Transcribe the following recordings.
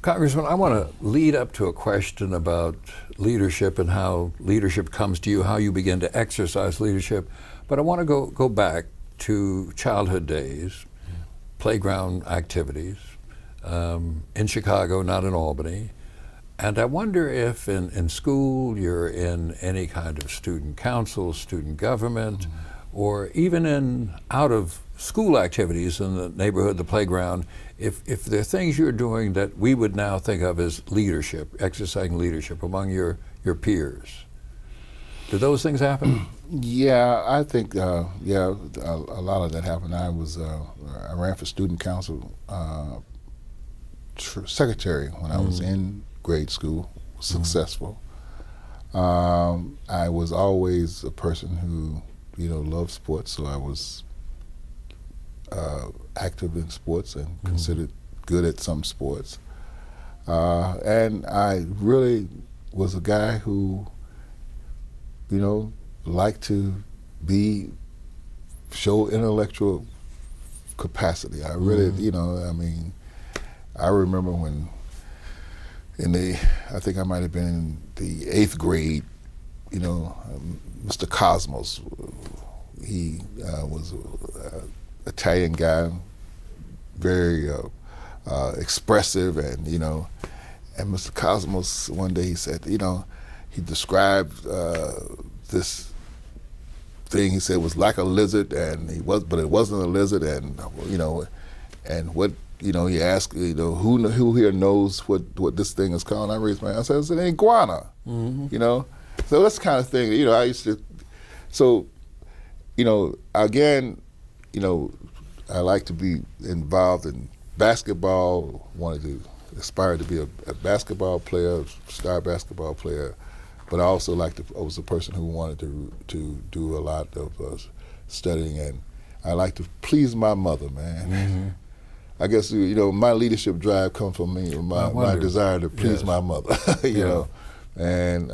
Congressman, I want to lead up to a question about leadership and how leadership comes to you, how you begin to exercise leadership. But I want to go back to childhood days, playground activities, in Chicago, not in Albany. And I wonder if in school you're in any kind of student council, student government, or even in out of school activities in the neighborhood, the playground, if there are things you're doing that we would now think of as leadership, exercising leadership among your peers. Do those things happen? Yeah, I think a lot of that happened. I ran for student council secretary when I was in grade school, successful. I was always a person who, loved sports, so I was active in sports and considered good at some sports. And I really was a guy who, liked to show intellectual capacity. I really, I remember when I think I might have been in the 8th grade, Mr. Cosmos, he was an Italian guy, very expressive, and Mr. Cosmos one day he said, he described this thing he said was like a lizard, but it wasn't a lizard, and and what he asked, who here knows what this thing is called? And I raised my hand. I said, it's an iguana. So that's the kind of thing, I used to, so, again, I like to be involved in basketball, wanted to aspire to be a basketball player, star basketball player, but I also I was a person who wanted to do a lot of studying, and I like to please my mother, man. I guess, my leadership drive comes from me, my desire to please my mother, know, and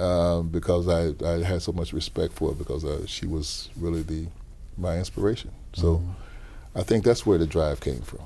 because I had so much respect for her, because she was really my inspiration. So I think that's where the drive came from.